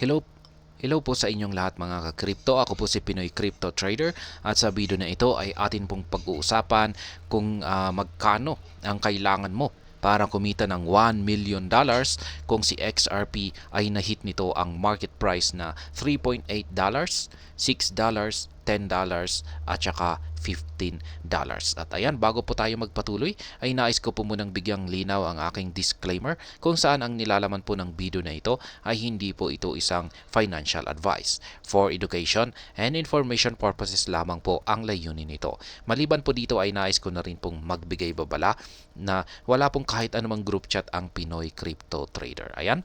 Hello, hello po sa inyong lahat mga ka-crypto. Ako po si Pinoy Crypto Trader at sa video na ito ay atin pong pag-uusapan kung magkano ang kailangan mo para kumita ng $1 million kung si XRP ay nahit nito ang market price na $3.8, $6, $10 at saka $15. At ayan, bago po tayo magpatuloy ay nais ko po munang bigyang linaw ang aking disclaimer kung saan ang nilalaman po ng video na ito ay hindi po ito isang financial advice. For education and information purposes lamang po ang layunin nito. Maliban po dito ay nais ko na rin pong magbigay babala na wala pong kahit anumang group chat ang Pinoy Crypto Trader. Ayan.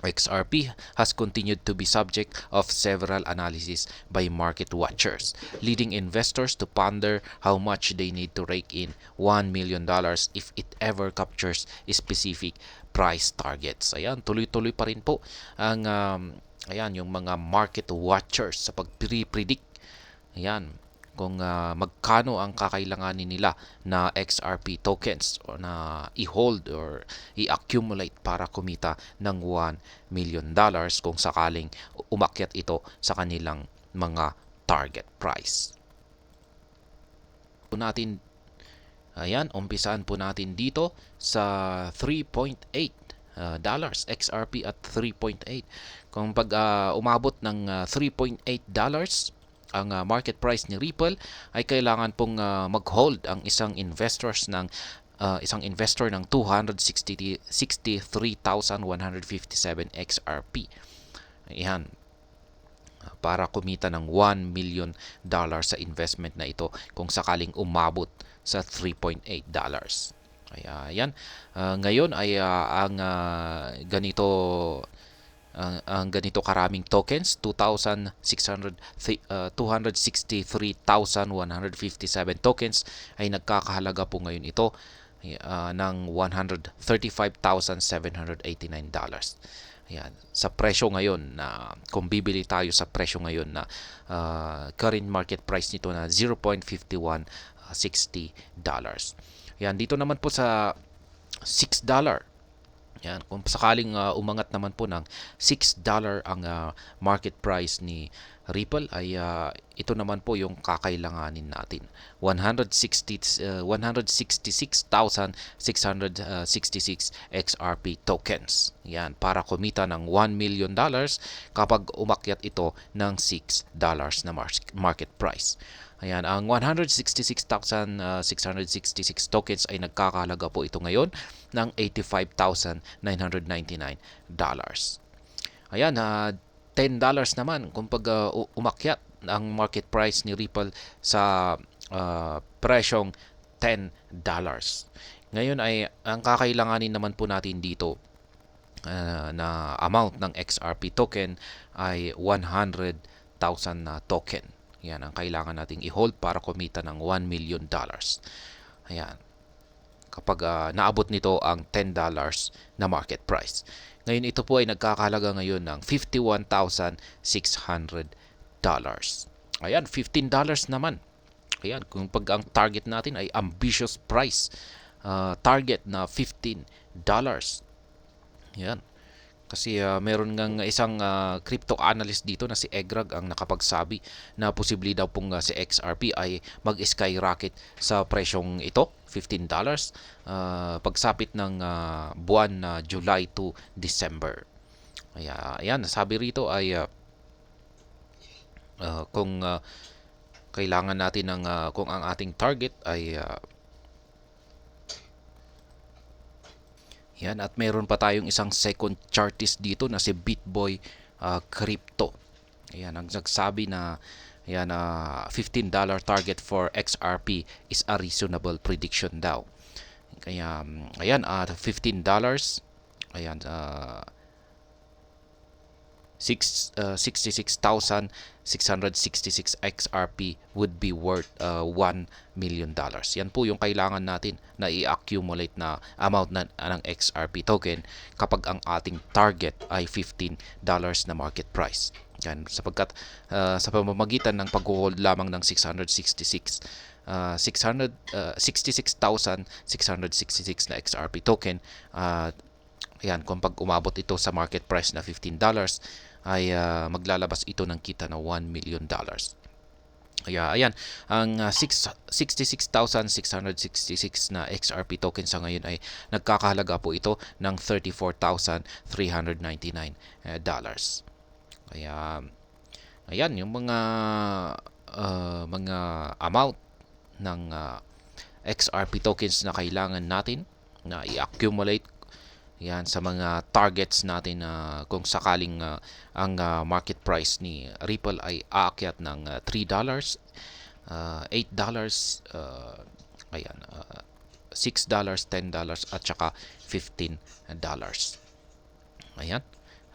XRP has continued to be subject of several analyses by market watchers, leading investors to ponder how much they need to rake in $1 million if it ever captures specific price targets. Ayan, tuloy-tuloy pa rin po ang ayan, yung mga market watchers sa pag-predict. Ayan, kung magkano ang kakailanganin nila na XRP tokens o na i-hold or i-accumulate para kumita ng $1 million kung sakaling umakyat ito sa kanilang mga target price. Natin, ayan, umpisaan po natin dito sa 3.8 dollars, XRP at 3.8. Kung pag umabot ng $3.8 ang market price ni Ripple ay kailangan pong mag-hold ang isang investor ng 263,157 XRP. Ayan, para kumita ng $1 million sa investment na ito kung sakaling umabot sa $3.8. Ayan. Ngayon ay ang ganito karaming tokens, 263,157 tokens ay nagkakahalaga po ngayon ito ng $135,789. Ayan, sa presyo ngayon na kung bibili tayo sa presyo ngayon na current market price nito na $0.5160. Yan, dito naman po sa $6. Yan, kung sakaling umangat naman po ng $6 ang market price ni Ripple ay ito naman po yung kakailanganin natin. 166,666 XRP tokens. Yan, para kumita ng $1 million kapag umakyat ito ng $6 na market price. Ayan, ang 166,666 tokens ay nagkakahalaga po ito ngayon ng $85,999. Ayan, $10 naman kung pag umakyat ang market price ni Ripple sa presyong $10. Ngayon ay ang kakailanganin naman po natin dito na amount ng XRP token ay 100,000 token. Yan ang kailangan nating i-hold para kumita ng $1 million. Ayan. Kapag naabot nito ang $10 na market price. Ngayon ito po ay nagkakahalaga ngayon ng $51,600. Ayan, $15 naman. Ayan, kung pag ang target natin ay ambitious price target na $15. Ayan. Kasi meron ngang isang crypto analyst dito na si Egrag ang nakapagsabi na posible daw pong si XRP ay mag-skyrocket sa presyong ito, $15, pagsapit ng buwan na July to December. Ayan, sabi rito ay kung kailangan natin ng kung ang ating target ay yan, at meron pa tayong isang second chartist dito na si BitBoy Crypto. Ayan, ang nagsabi na ayan, $15 target for XRP is a reasonable prediction daw. Kaya ayan, $15. Ayan, 66,666 XRP would be worth $1 million. Yan po yung kailangan natin na i-accumulate na amount ng XRP token kapag ang ating target ay $15 na market price. Yan, sapagkat sa pamamagitan ng pag-hold lamang ng 66,666 na XRP token, ayan, kung pag umabot ito sa market price na $15, ay maglalabas ito ng kita na $1 million. Kaya ayan, ang 66,666 na XRP token sa ngayon ay nagkakahalaga po ito ng $34,399. Kaya ayan yung mga amount ng XRP tokens na kailangan natin na i-accumulate yan sa mga targets natin na kung sakaling ang market price ni Ripple ay aakyat ng $3, $8, ayan, $6, $10 at saka $15. Ayan.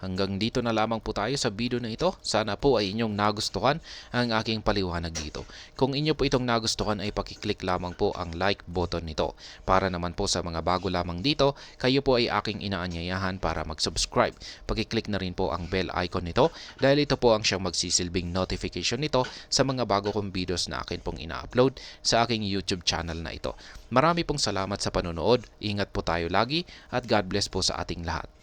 Hanggang dito na lamang po tayo sa video na ito. Sana po ay inyong nagustuhan ang aking paliwanag dito. Kung inyo po itong nagustuhan ay pakiclick lamang po ang like button nito. Para naman po sa mga bago lamang dito, kayo po ay aking inaanyayahan para mag-subscribe. Pakiclick na rin po ang bell icon nito dahil ito po ang siyang magsisilbing notification nito sa mga bago kong videos na akin pong ina-upload sa aking YouTube channel na ito. Marami pong salamat sa panonood. Ingat po tayo lagi at God bless po sa ating lahat.